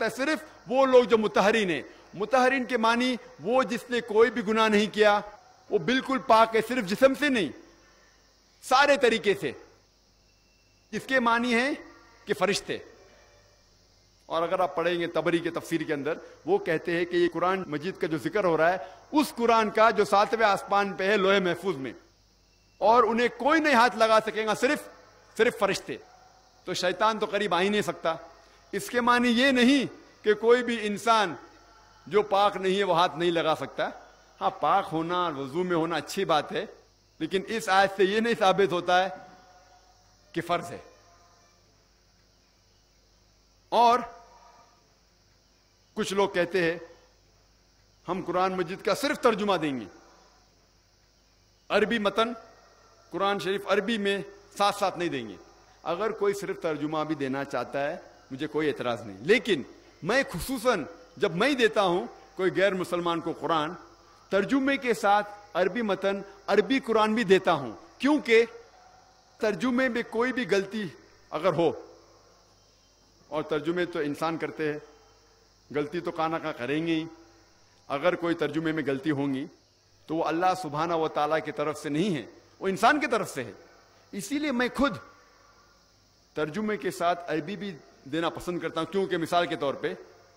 سکتا ہے صرف وہ لوگ جو مطہرین ہیں. مطہرین کے معنی وہ جس نے کوئی بھی گناہ نہیں کیا, وہ بالکل پاک ہے, صرف جسم سے نہیں سارے طریقے سے. اس کے معنی ہے کہ فرشتے. اور اگر آپ پڑھیں گے طبری کے تفسیر کے اندر, وہ کہتے ہیں کہ یہ قرآن مجید کا جو ذکر ہو رہا ہے اس قرآن کا جو 7ویں آسمان پہ ہے لوح محفوظ میں, اور انہیں کوئی نہیں ہاتھ لگا سکے گا صرف فرشتے. تو شیطان تو قریب آ ہی نہیں سکتا. اس کے معنی یہ نہیں کہ کوئی بھی انسان جو پاک نہیں ہے وہ ہاتھ نہیں لگا سکتا. ہاں, پاک ہونا اور وضو میں ہونا اچھی بات ہے, لیکن اس آیت سے یہ نہیں ثابت ہوتا ہے کہ فرض ہے. اور کچھ لوگ کہتے ہیں ہم قرآن مجید کا صرف ترجمہ دیں گے, عربی متن قرآن شریف عربی میں ساتھ ساتھ نہیں دیں گے. اگر کوئی صرف ترجمہ بھی دینا چاہتا ہے مجھے کوئی اعتراض نہیں, لیکن میں خصوصاً جب میں دیتا ہوں کوئی غیر مسلمان کو قرآن, ترجمے کے ساتھ عربی متن عربی قرآن بھی دیتا ہوں, کیونکہ ترجمے میں کوئی بھی غلطی اگر ہو, اور ترجمے تو انسان کرتے ہیں, غلطی تو کہاں نہ کہاں کریں گے ہی. اگر کوئی ترجمے میں غلطی ہوں گی تو وہ اللہ سبحانہ و تعالیٰ کی طرف سے نہیں ہے, وہ انسان کی طرف سے ہے. اسی لیے میں خود ترجمے کے ساتھ عربی بھی دینا پسند کرتا ہوں, کیونکہ مثال کے طور پہ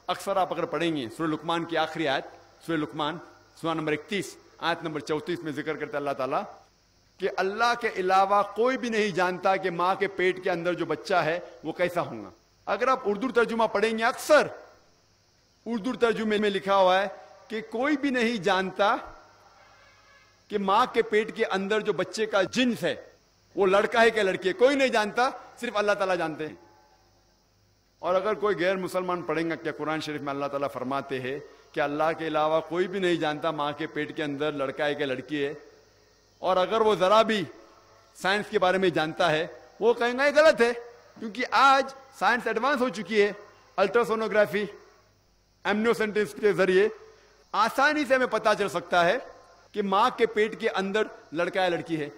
اکثر آپ اگر پڑھیں گے سورہ لقمان کی آخری آیت, سورہ لقمان سورہ نمبر 31 آیت نمبر 34 میں ذکر کرتا ہے اللہ تعالیٰ کہ اللہ کے علاوہ کوئی بھی نہیں جانتا کہ ماں کے پیٹ کے اندر جو بچہ ہے وہ کیسا ہوگا. اگر آپ اردو ترجمہ پڑھیں گے, اکثر اردو ترجمے میں لکھا ہوا ہے کہ کوئی بھی نہیں جانتا کہ ماں کے پیٹ کے اندر جو بچے کا جنس ہے وہ لڑکا ہے کہ لڑکی ہے, کوئی نہیں جانتا, صرف اللہ تعالیٰ جانتے ہیں. اور اگر کوئی غیر مسلمان پڑھیں گا کیا قرآن شریف میں اللہ تعالیٰ فرماتے ہیں کہ اللہ کے علاوہ کوئی بھی نہیں جانتا ماں کے پیٹ کے اندر لڑکا ہے کہ لڑکی ہے, اور اگر وہ ذرا بھی سائنس کے بارے میں جانتا ہے وہ کہیں گا یہ غلط ہے, کیونکہ آج سائنس ایڈوانس ہو چکی ہے. الٹراسونوگرافی ایمنیوسینٹس کے ذریعے آسانی سے ہمیں پتہ چل سکتا ہے کہ ماں کے پیٹ کے اندر لڑکا ہے لڑکی ہے.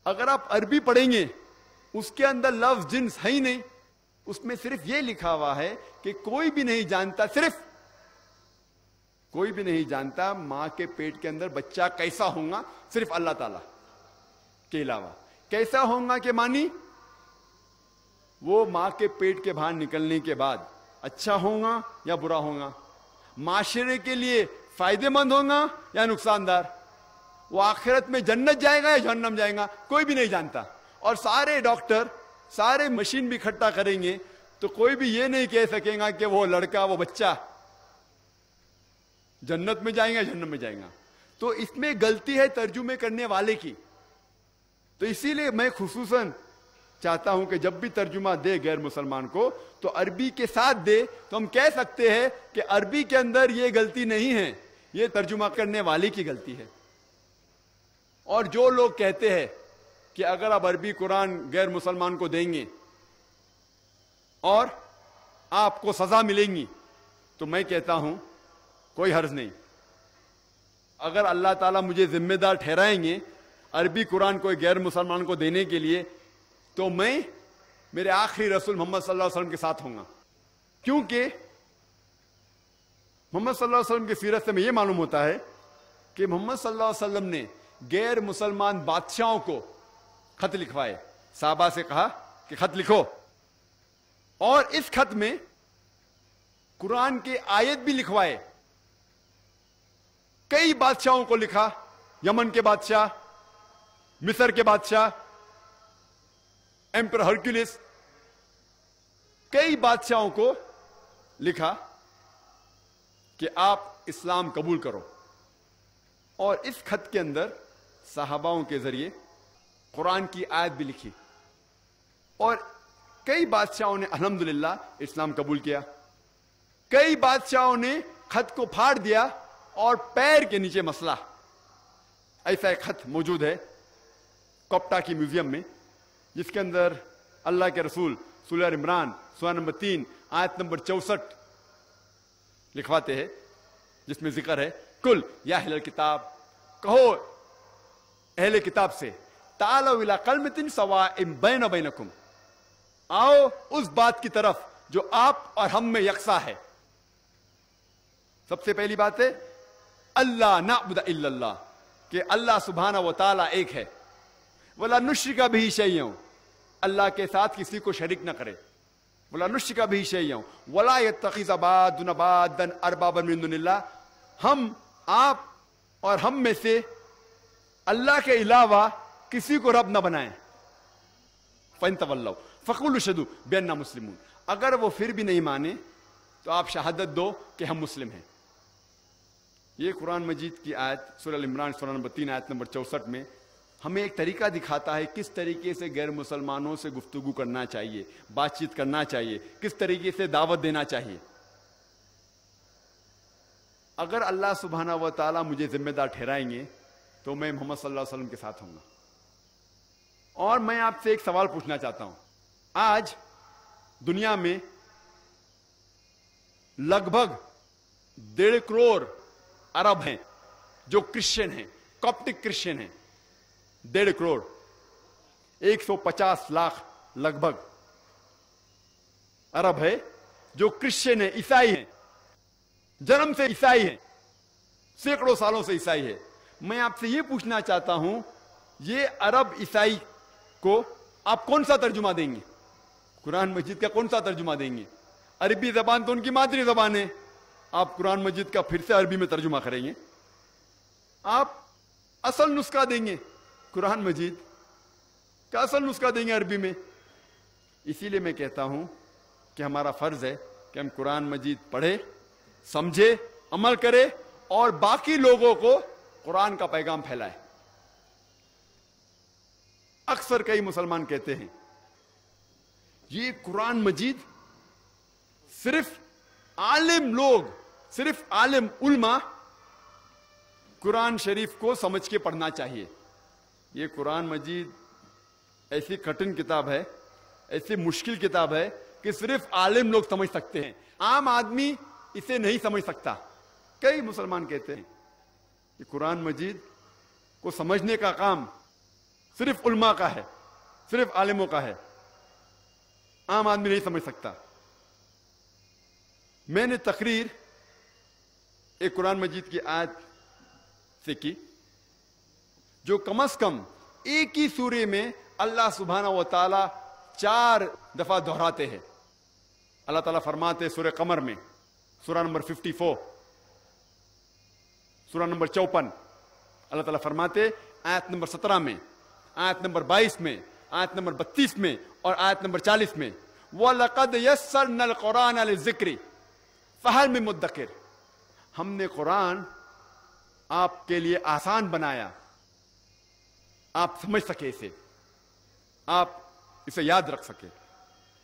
اگر آپ عربی پڑھیں گے اس کے اندر لفظ جنس ہے ہی نہیں, اس میں صرف یہ لکھا ہوا ہے کہ کوئی بھی نہیں جانتا, صرف کوئی بھی نہیں جانتا ماں کے پیٹ کے اندر بچہ کیسا ہوگا, صرف اللہ تعالیٰ کے علاوہ. کیسا ہوگا کے معنی وہ ماں کے پیٹ کے باہر نکلنے کے بعد اچھا ہوگا یا برا ہوگا, معاشرے کے لیے فائدے مند ہوگا یا نقصان دار, وہ آخرت میں جنت جائے گا یا جہنم جائے گا, کوئی بھی نہیں جانتا. اور سارے ڈاکٹر سارے مشین بھی اکٹھا کریں گے تو کوئی بھی یہ نہیں کہہ سکے گا کہ وہ لڑکا وہ بچہ جنت میں جائیں گا جہنم میں جائیں گا. تو اس میں غلطی ہے ترجمے کرنے والے کی. تو اسی لیے میں خصوصاً چاہتا ہوں کہ جب بھی ترجمہ دے غیر مسلمان کو تو عربی کے ساتھ دے, تو ہم کہہ سکتے ہیں کہ عربی کے اندر یہ غلطی نہیں ہے, یہ ترجمہ کرنے والے کی غلطی ہے. اور جو لوگ کہتے ہیں کہ اگر آپ عربی قرآن غیر مسلمان کو دیں گے اور آپ کو سزا ملیں گی, تو میں کہتا ہوں کوئی حرج نہیں. اگر اللہ تعالیٰ مجھے ذمہ دار ٹھہرائیں گے عربی قرآن کوئی غیر مسلمان کو دینے کے لیے, تو میں میرے آخری رسول محمد صلی اللہ علیہ وسلم کے ساتھ ہوں گا. کیونکہ محمد صلی اللہ علیہ وسلم کی سیرت سے ہمیں یہ معلوم ہوتا ہے کہ محمد صلی اللہ علیہ وسلم نے غیر مسلمان بادشاہوں کو خط لکھوائے, صحابہ سے کہا کہ خط لکھو, اور اس خط میں قرآن کے آیت بھی لکھوائے. کئی بادشاہوں کو لکھا, یمن کے بادشاہ, مصر کے بادشاہ, ایمپر ہرکولس, کئی بادشاہوں کو لکھا کہ آپ اسلام قبول کرو. اور اس خط کے اندر صحاباؤں کے ذریعے قرآن کی آیت بھی لکھی, اور کئی بادشاہوں نے الحمدللہ اسلام قبول کیا. کئی بادشاہوں نے خط کو پھاڑ دیا اور پیر کے نیچے مسئلہ. ایسا ایک خط موجود ہے کوپٹا کی میوزیم میں, جس کے اندر اللہ کے رسول سورہ عمران سورہ نمبر 3 آیت نمبر 64 لکھواتے ہیں, جس میں ذکر ہے کل یا اہل کتاب, کہو اہل کتاب سے, تعالوا الی کلمۃ سواء بین و بینکم, آؤ اس بات کی طرف جو آپ اور ہم میں یکساں ہے. سب سے پہلی بات ہے اللہ نعبد الا اللہ، کہ اللہ سبحانہ و تعالیٰ ایک ہے. ولا نشرک بہ شیئا، اللہ کے ساتھ کسی کو شریک نہ کرے. ولا نشرک بہ شیئا ولا یتخذ بعضنا بعضا اربابا من دون اللہ، ہم آپ اور ہم میں سے اللہ کے علاوہ کسی کو رب نہ بنائیں. فَإِن تَوَلَّوْا فَقُولُوا اشْهَدُوا بِأَنَّا مُسْلِمُونَ، اگر وہ پھر بھی نہیں مانے تو آپ شہادت دو کہ ہم مسلم ہیں. یہ قرآن مجید کی آیت سورہ عمران سورہ نمبر 3 آیت نمبر 64 میں ہمیں ایک طریقہ دکھاتا ہے کس طریقے سے غیر مسلمانوں سے گفتگو کرنا چاہیے، بات چیت کرنا چاہیے، کس طریقے سے دعوت دینا چاہیے. اگر اللہ سبحانہ و تعالیٰ مجھے ذمہ دار ٹھہرائیں گے تو میں محمد صلی اللہ علیہ وسلم کے ساتھ ہوں گا. اور میں آپ سے ایک سوال پوچھنا چاہتا ہوں. آج دنیا میں لگ بھگ 1.5 کروڑ عرب ہیں جو کرسچن ہیں، کاپٹک کرسچن ہیں. 1.5 کروڑ، 150 لاکھ لگ بھگ عرب ہے جو کرسچن ہیں، عیسائی ہیں، جنم سے عیسائی ہیں، سینکڑوں سالوں سے عیسائی ہے. میں آپ سے یہ پوچھنا چاہتا ہوں یہ عرب عیسائی کو آپ کون سا ترجمہ دیں گے؟ قرآن مجید کا کون سا ترجمہ دیں گے؟ عربی زبان تو ان کی مادری زبان ہے، آپ قرآن مجید کا پھر سے عربی میں ترجمہ کریں گے؟ آپ اصل نسخہ دیں گے قرآن مجید کا، اصل نسخہ دیں گے عربی میں. اسی لیے میں کہتا ہوں کہ ہمارا فرض ہے کہ ہم قرآن مجید پڑھیں، سمجھے، عمل کرے اور باقی لوگوں کو قرآن کا پیغام پھیلائے. اکثر کئی مسلمان کہتے ہیں یہ قرآن مجید صرف عالم لوگ، صرف عالم علماء قرآن شریف کو سمجھ کے پڑھنا چاہیے. یہ قرآن مجید ایسی کٹن کتاب ہے، ایسی مشکل کتاب ہے کہ صرف عالم لوگ سمجھ سکتے ہیں، عام آدمی اسے نہیں سمجھ سکتا. کئی مسلمان کہتے ہیں کہ قرآن مجید کو سمجھنے کا کام صرف علماء کا ہے، صرف عالموں کا ہے، عام آدمی نہیں سمجھ سکتا. میں نے تقریر ایک قرآن مجید کی آیت سے کی جو کم از کم ایک ہی سورے میں اللہ سبحانہ و تعالی 4 دفعہ دہراتے ہیں. اللہ تعالیٰ فرماتے سورہ قمر میں سورہ نمبر 54، سورہ نمبر 54 اللہ تعالیٰ فرماتے آیت نمبر 17 میں، آیت نمبر 22 میں، آیت نمبر 32 میں اور آیت نمبر 40 میں وَلَقَدْ يَسَّرْنَا الْقُرْآنَ لِلذِّكْرِ فَهَلْ مِن مُدَّكِرٍ، ہم نے قرآن آپ کے لیے آسان بنایا، آپ سمجھ سکے اسے، آپ اسے یاد رکھ سکے.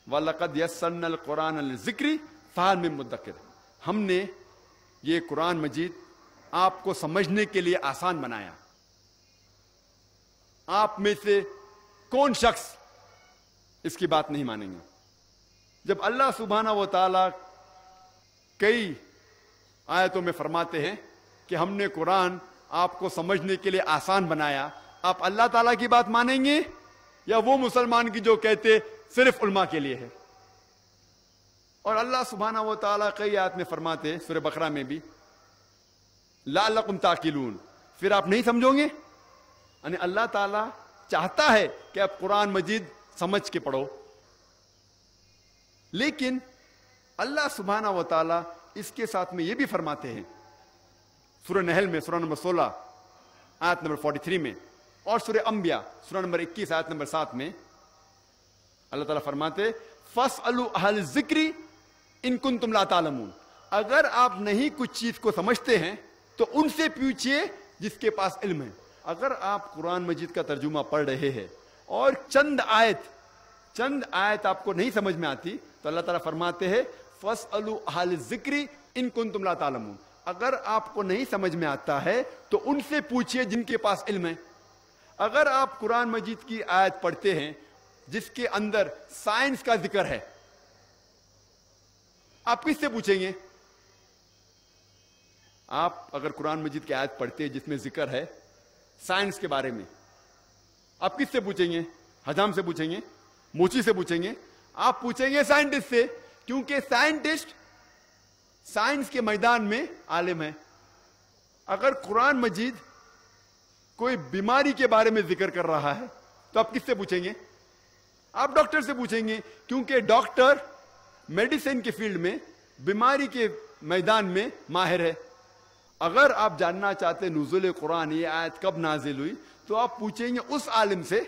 وَلَقَدْ يَسَّرْنَا الْقُرْآنَ لِلذِّكْرِ فَهَلْ مِن مُدَّكِرٍ، ہم نے یہ قرآن مجید آپ کو سمجھنے کے لیے آسان بنایا. آپ میں سے کون شخص اس کی بات نہیں مانیں گے؟ جب اللہ سبحانہ و تعالیٰ کئی آیتوں میں فرماتے ہیں کہ ہم نے قرآن آپ کو سمجھنے کے لیے آسان بنایا، آپ اللہ تعالیٰ کی بات مانیں گے یا وہ مسلمان کی جو کہتے صرف علماء کے لیے ہے؟ اور اللہ سبحانہ و تعالیٰ کئی آیت میں فرماتے سورہ بقرہ میں بھی لعلکم تعقلون، پھر آپ نہیں سمجھو گے. یعنی اللہ تعالیٰ چاہتا ہے کہ آپ قرآن مجید سمجھ کے پڑھو، لیکن اللہ سبحانہ و تعالیٰ اس کے ساتھ میں یہ بھی فرماتے ہیں سورہ نحل میں سورہ نمبر 16 آیت نمبر 43 میں اور سورہ انبیاء سورہ نمبر 21 آیت نمبر 7 میں اللہ تعالیٰ فرماتے فَاسْأَلُوا أَهْلَ الذِّكْرِ إِن كُنتُمْ لَا تَعْلَمُونَ، اگر آپ نہیں کچھ چیز کو سمجھتے ہیں تو ان سے پوچھئے جس کے پاس علم ہے. اگر آپ قرآن مجید کا ترجمہ پڑھ رہے ہیں اور چند آیت آپ کو نہیں سمجھ میں آتی تو اللہ تعالیٰ فرماتے ہیں فَاسْأَلُوا أَهْلَ الذِّكْرِ إِن كُنتُمْ لَا تَعْلَمُونَ، اگر آپ کو نہیں سمجھ میں آتا ہے تو ان سے پوچھئے جن کے پاس علم ہے. اگر آپ قرآن مجید کی آیت پڑھتے ہیں جس کے اندر سائنس کا ذکر ہے، آپ کس سے پوچھیں گے؟ آپ اگر قرآن مجید کی آیت پڑھتے ہیں جس میں ذکر ہے سائنس کے بارے میں، آپ کس سے پوچھیں گے؟ حجام سے پوچھیں گے؟ موچی سے پوچھیں گے؟ آپ پوچھیں گے سائنٹسٹ سے کیونکہ سائنٹسٹ سائنس کے میدان میں عالم ہے. اگر قرآن مجید کوئی بیماری کے بارے میں ذکر کر رہا ہے تو آپ کس سے پوچھیں گے؟ آپ ڈاکٹر سے پوچھیں گے, کیونکہ ڈاکٹر میڈیسن کے فیلڈ میں, بیماری کے میدان میں ماہر ہے. اگر آپ جاننا چاہتے نزول قرآن, یہ آیت کب نازل ہوئی, تو آپ پوچھیں گے اس عالم سے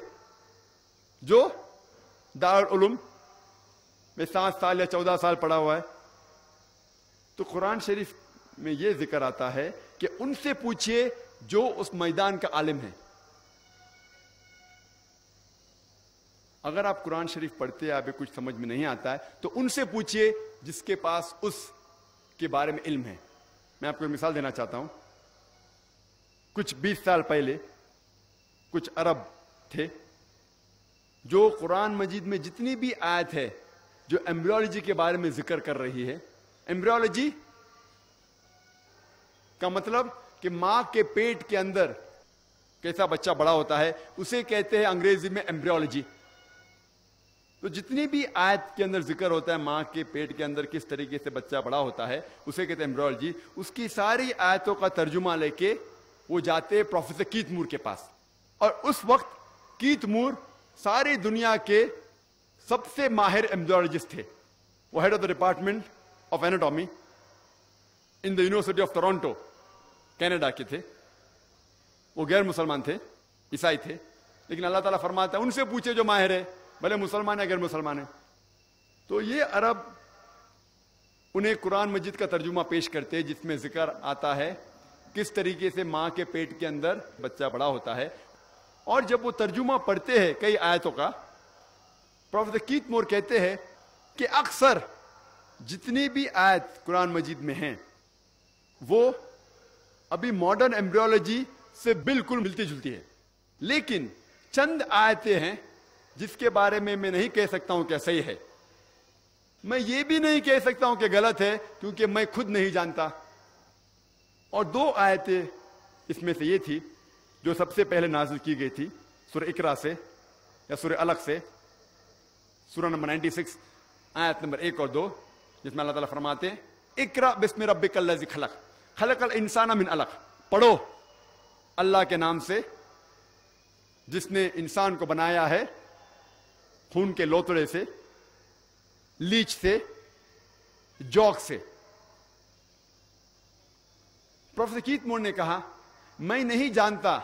جو دارالعلوم میں 7 سال یا 14 سال پڑھا ہوا ہے. تو قرآن شریف میں یہ ذکر آتا ہے کہ ان سے پوچھئے جو اس میدان کا عالم ہے. اگر آپ قرآن شریف پڑھتے ہیں, آپ کچھ سمجھ میں نہیں آتا ہے, تو ان سے پوچھئے جس کے پاس اس کے بارے میں علم ہے. میں آپ کو ایک مثال دینا چاہتا ہوں. کچھ 20 سال پہلے کچھ عرب تھے جو قرآن مجید میں جتنی بھی آیت ہے جو ایمبریولوجی کے بارے میں ذکر کر رہی ہے. ایمبریولوجی کا مطلب کہ ماں کے پیٹ کے اندر کیسا بچہ بڑا ہوتا ہے, اسے کہتے ہیں انگریزی میں ایمبریولوجی. تو جتنی بھی آیت کے اندر ذکر ہوتا ہے ماں کے پیٹ کے اندر کس طریقے سے بچہ بڑا ہوتا ہے, اسے کہتے ہیں ایمبریولوجی. اس کی ساری آیتوں کا ترجمہ لے کے وہ جاتے پروفیسر کیت مور کے پاس. اور اس وقت کیت مور ساری دنیا کے سب سے ماہر ایمبریولوجسٹ تھے. وہ head of the department of anatomy in the university of Toronto, Canada کے تھے. وہ غیر مسلمان تھے, عیسائی تھے, لیکن اللہ تعالیٰ فرماتا ہے ان سے پوچھے جو ماہر ہے, بھلے مسلمان ہے غیر مسلمان ہے. تو یہ عرب انہیں قرآن مجید کا ترجمہ پیش کرتے جس میں ذکر آتا ہے کس طریقے سے ماں کے پیٹ کے اندر بچہ بڑا ہوتا ہے. اور جب وہ ترجمہ پڑھتے ہیں کئی آیتوں کا, پروفیسر کیت مور کہتے ہیں کہ اکثر جتنی بھی آیت قرآن مجید میں ہیں وہ ابھی ماڈرن ایمبریولوجی سے بالکل ملتی جلتی ہے, لیکن چند آیتیں ہیں جس کے بارے میں نہیں کہہ سکتا ہوں کہ صحیح ہے. میں یہ بھی نہیں کہہ سکتا ہوں کہ غلط ہے کیونکہ میں خود نہیں جانتا. اور 2 آیتیں اس میں سے یہ تھی جو سب سے پہلے نازل کی گئی تھی سورہ اقرا سے یا سورہ الق سے, سورہ نمبر 96 آیت نمبر 1 اور 2, جس میں اللہ تعالیٰ فرماتے ہیں اقرا بسم ربک الذی خلق خلق الانسان من علق. پڑھو اللہ کے نام سے جس نے انسان کو بنایا ہے خون کے لوتڑے سے, لیچ سے, جوک سے. پروفیسر کیت مور نے کہا میں نہیں جانتا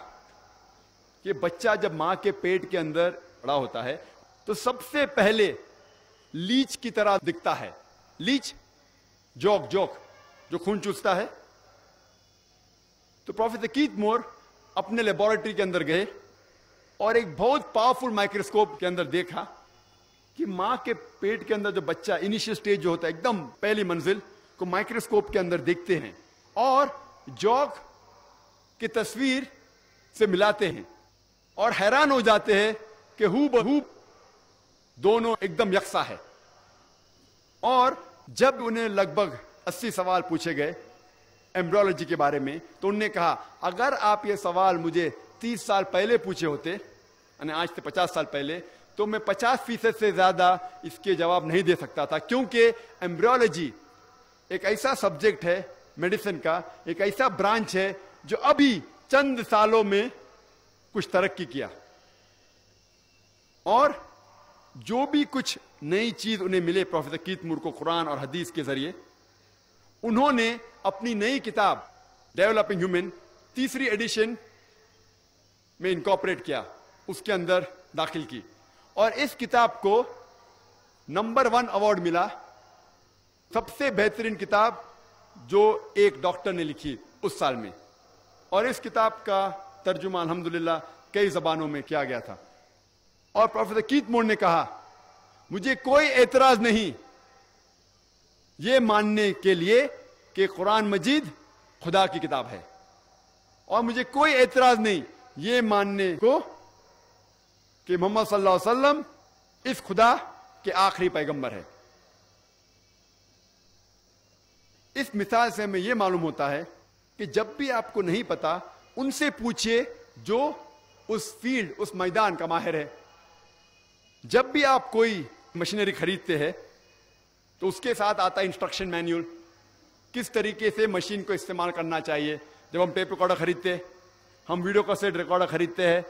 کہ بچہ جب ماں کے پیٹ کے اندر بڑا ہوتا ہے تو سب سے پہلے لیچ کی طرح دکھتا ہے. لیچ, جوک جو خون چوستا ہے. تو پروفیسر کیت مور اپنے لیبارٹری کے اندر گئے اور ایک بہت پاورفل مائکروسکوپ کے اندر دیکھا کہ ماں کے پیٹ کے اندر جو بچہ انیشیل سٹیج جو ہوتا ہے, ایک دم پہلی منزل کو مائکروسکوپ کے اندر دیکھتے ہیں اور جوک کی تصویر سے ملاتے ہیں اور حیران ہو جاتے ہیں کہ ہو بہو دونوں ایک دم یکساں ہے. اور جب انہیں لگ بھگ 80 سوال پوچھے گئے ایمبریولوجی کے بارے میں, تو انہوں نے کہا اگر آپ یہ سوال مجھے 30 سال پہلے پوچھے ہوتے, یعنی آج سے 50 سال پہلے, تو میں 50% سے زیادہ اس کے جواب نہیں دے سکتا تھا, کیونکہ ایمبریولوجی ایک ایسا سبجیکٹ ہے میڈیسن کا, ایک ایسا برانچ ہے جو ابھی چند سالوں میں کچھ ترقی کیا. اور جو بھی کچھ نئی چیز انہیں ملے پروفیسر کیت مور کو قرآن اور حدیث کے ذریعے, انہوں نے اپنی نئی کتاب ڈیولپنگ ہیومن 3 ایڈیشن میں انکارپوریٹ کیا, اس کے اندر داخل کی. اور اس کتاب کو نمبر 1 ایوارڈ ملا, سب سے بہترین کتاب جو ایک ڈاکٹر نے لکھی اس سال میں. اور اس کتاب کا ترجمہ الحمدللہ کئی زبانوں میں کیا گیا تھا. اور پروفیسر کیت مور نے کہا مجھے کوئی اعتراض نہیں یہ ماننے کے لیے کہ قرآن مجید خدا کی کتاب ہے, اور مجھے کوئی اعتراض نہیں یہ ماننے کو کہ محمد صلی اللہ علیہ وسلم اس خدا کے آخری پیغمبر ہے. اس مثال سے ہمیں یہ معلوم ہوتا ہے کہ جب بھی آپ کو نہیں پتا ان سے پوچھئے جو اس فیلڈ, اس میدان کا ماہر ہے. جب بھی آپ کوئی مشینری خریدتے ہیں تو اس کے ساتھ آتا ہے انسٹرکشن مینیول، کس طریقے سے مشین کو استعمال کرنا چاہیے. جب ہم ٹیپ ریکارڈر خریدتے، ہم ویڈیو کیسٹ ریکارڈر خریدتے ہیں،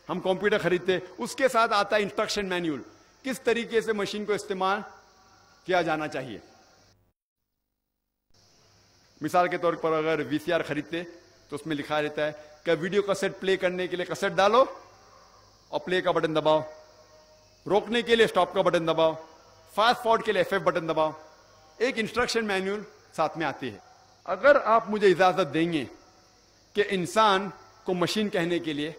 ہم کمپیوٹر خریدتے، اس کے ساتھ آتا ہے انسٹرکشن مینیول، کس طریقے سے مشین کو استعمال کیا جانا چاہیے. مثال کے طور پر اگر وی سی آر خریدتے تو اس میں لکھا رہتا ہے کہ ویڈیو کیسٹ پلے کرنے کے لیے کیسٹ ڈالو اور پلے کا بٹن دباؤ، روکنے کے لیے اسٹاپ کا بٹن دباؤ، فاسٹ فارورڈ کے لیے F بٹن دباؤ. ایک انسٹرکشن مینیول ساتھ میں آتی ہے. اگر آپ مجھے اجازت دیں گے کہ انسان کو مشین کہنے کے لیے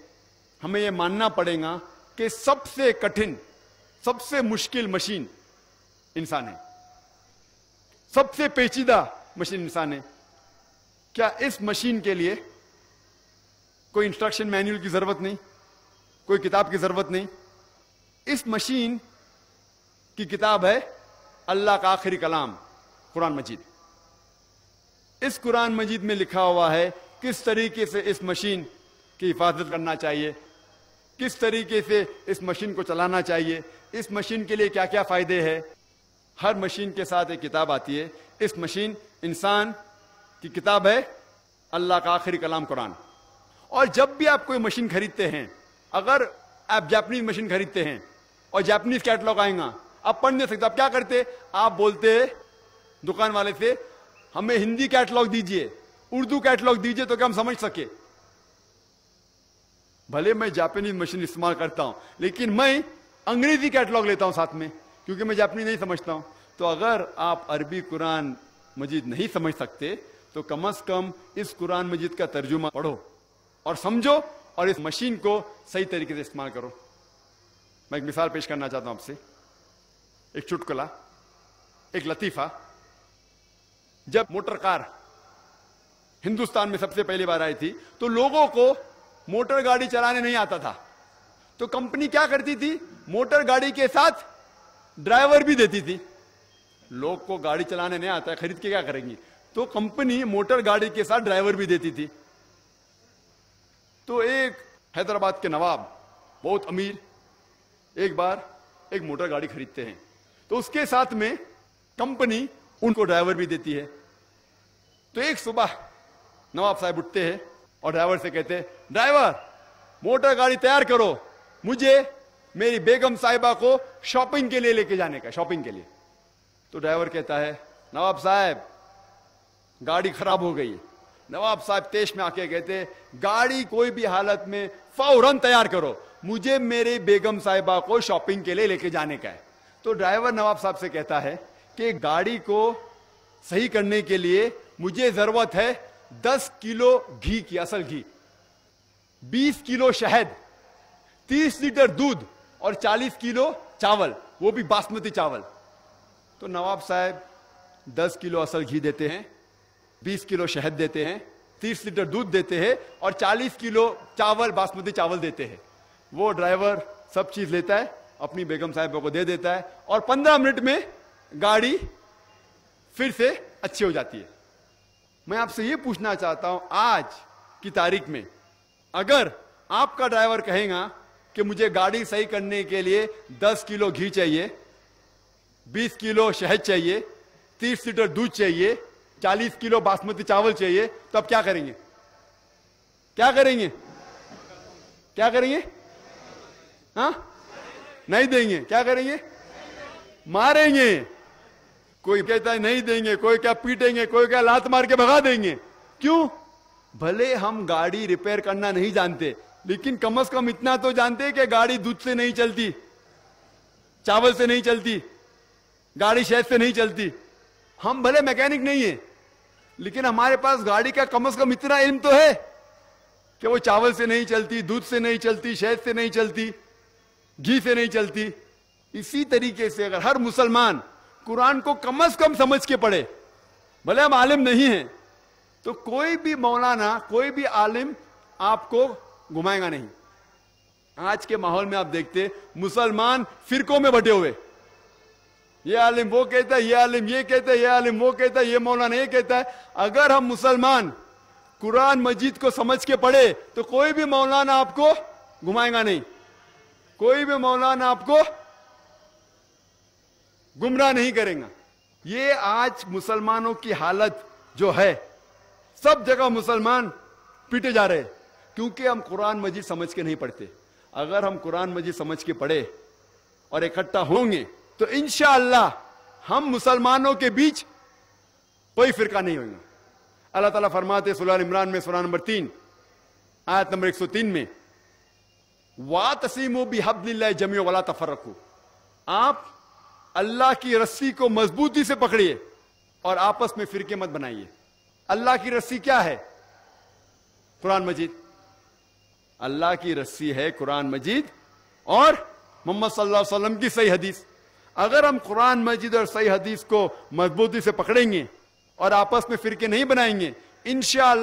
ہمیں یہ ماننا پڑے گا کہ سب سے کٹھن، سب سے مشکل مشین انسان ہے، سب سے پیچیدہ مشین انسان ہے. کیا اس مشین کے لیے کوئی انسٹرکشن مینیول کی ضرورت نہیں، کوئی کتاب کی ضرورت نہیں؟ اس مشین کی کتاب ہے اللہ کا آخری کلام قرآن مجید. اس قرآن مجید میں لکھا ہوا ہے کس طریقے سے اس مشین کی حفاظت کرنا چاہیے، کس طریقے سے اس مشین کو چلانا چاہیے، اس مشین کے لیے کیا کیا فائدے ہیں. ہر مشین کے ساتھ ایک کتاب آتی ہے. اس مشین انسان کی کتاب ہے اللہ کا آخری کلام قرآن. اور جب بھی آپ کوئی مشین خریدتے ہیں، اگر آپ جاپنیز مشین خریدتے ہیں اور جاپنیز کیٹلاگ آئیں گا، آپ پڑھ نہیں سکتے، آپ کیا کرتے؟ آپ بولتے دکان والے سے ہمیں ہندی کیٹلاگ دیجئے، اردو کیٹلاگ دیجئے تو کہ ہم سمجھ سکے. بھلے میں جاپنیز مشین استعمال کرتا ہوں لیکن میں انگریزی کیٹلاگ لیتا ہوں ساتھ میں، کیونکہ میں جاپنیز نہیں سمجھتا ہوں. تو اگر آپ عربی قرآن مجید نہیں سمجھ سکتے تو کم از کم اس قرآن مجید کا ترجمہ پڑھو اور سمجھو اور اس مشین کو صحیح طریقے سے استعمال کرو. میں ایک مثال پیش کرنا چاہتا ہوں آپ سے، ایک چٹکلا، ایک لطیفہ. جب موٹر کار ہندوستان میں سب سے پہلی بار آئی تھی تو لوگوں کو موٹر گاڑی چلانے نہیں آتا تھا، تو کمپنی کیا کرتی تھی؟ موٹر گاڑی کے ساتھ ڈرائیور بھی دیتی تھی. لوگ کو گاڑی چلانے نہیں آتا ہے، خرید کے کیا کریں گی؟ تو کمپنی موٹر گاڑی کے ساتھ ڈرائیور بھی دیتی تھی. تو ایک حیدرآباد کے نواب بہت امیر ایک بار ایک موٹر گاڑی خریدتے ہیں، تو اس کے ساتھ میں کمپنی ان کو ڈرائیور بھی دیتی ہے. تو ایک صبح نواب صاحب اٹھتے ہیں اور ڈرائیور سے کہتے ہیں ڈرائیور موٹر گاڑی تیار کرو، مجھے میری بیگم صاحبہ کو شاپنگ کے لیے لے کے جانے کا، شاپنگ کے لیے. تو ڈرائیور کہتا ہے نواب صاحب گاڑی خراب ہو گئی. نواب صاحب تیش میں آ کے کہتے گاڑی کوئی بھی حالت میں فوراً تیار کرو، مجھے میری بیگم صاحبہ کو شاپنگ کے لیے لے کے جانے کا ہے. تو ڈرائیور نواب صاحب سے کہتا ہے کہ گاڑی کو صحیح کرنے کے لیے مجھے ضرورت ہے 10 کلو گھی کی، اصل گھی، 20 کلو شہد، 30 لیٹر دودھ اور 40 کلو چاول، وہ بھی باسمتی چاول. تو نواب صاحب 10 کلو اصل گھی دیتے ہیں، 20 کلو شہد دیتے ہیں، 30 لیٹر دودھ دیتے ہیں اور 40 کلو چاول، باسمتی چاول دیتے ہیں. وہ ڈرائیور سب چیز لیتا ہے، اپنی بیگم صاحبہ کو دے دیتا ہے اور 15 منٹ میں گاڑی پھر سے اچھی ہو جاتی ہے. میں آپ سے یہ پوچھنا چاہتا ہوں آج کی تاریخ میں اگر آپ کا ڈرائیور کہے گا کہ مجھے گاڑی صحیح کرنے کے لیے 10 کلو گھی چاہیے، 20 کلو شہد چاہیے، 30 لیٹر دودھ چاہیے، 40 کلو باسمتی چاول چاہیے، تو اب کیا کریں گے؟ کیا کریں گے؟ کیا کریں گے؟ ہاں نہیں دیں گے. کیا کریں گے؟ ماریں گے. کوئی کہتا ہے نہیں دیں گے، کوئی کیا پیٹیں گے، کوئی کیا لات مار کے بھگا دیں گے. کیوں؟ بھلے ہم گاڑی ریپیئر کرنا نہیں جانتے لیکن کم از کم اتنا تو جانتے کہ گاڑی دودھ سے نہیں چلتی، چاول سے نہیں چلتی، گاڑی شہد سے نہیں چلتی. ہم بھلے میکینک نہیں ہیں لیکن ہمارے پاس گاڑی کا کم از کم اتنا علم تو ہے کہ وہ چاول سے نہیں چلتی، دودھ سے نہیں چلتی، شہد سے نہیں چلتی، گھی سے نہیں چلتی. اسی طریقے سے اگر ہر مسلمان قرآن کو کم از کم سمجھ کے پڑھے، بھلے ہم عالم نہیں ہیں، تو کوئی بھی مولانا، کوئی بھی عالم آپ کو گھمائے گا نہیں. آج کے ماحول میں آپ دیکھتے مسلمان فرقوں میں بٹے ہوئے، یہ عالم وہ کہتا ہے، یہ عالم یہ کہتا ہے، یہ عالم وہ کہتا ہے، یہ مولانا یہ کہتا ہے. اگر ہم مسلمان قرآن مجید کو سمجھ کے پڑھے تو کوئی بھی مولانا آپ کو گھمائے گا نہیں، کوئی بھی مولانا آپ کو گمراہ نہیں کریں گا. یہ آج مسلمانوں کی حالت جو ہے، سب جگہ مسلمان پیٹے جا رہے کیونکہ ہم قرآن مجید سمجھ کے نہیں پڑھتے. اگر ہم قرآن مجید سمجھ کے پڑھے اور اکٹھا ہوں گے تو انشاءاللہ ہم مسلمانوں کے بیچ کوئی فرقہ نہیں ہوگا. اللہ تعالیٰ فرماتے سورہ عمران میں سورہ نمبر 3 آیت نمبر 103 میں وَاعْتَصِمُوا بِحَبْلِ اللَّهِ جَمِيعًا وَلَا تَفَرَّقُوا، آپ اللہ کی رسی کو مضبوطی سے پکڑیے اور آپس میں فرقے مت بنائیے. اللہ کی رسی کیا ہے؟ قرآن مجید. اللہ کی رسی ہے قرآن مجید اور محمد صلی اللہ علیہ وسلم کی صحیح حدیث. اگر ہم قرآن مجید اور صحیح حدیث کو مضبوطی سے پکڑیں گے اور آپس میں فرقے نہیں بنائیں گے، انشاءاللہ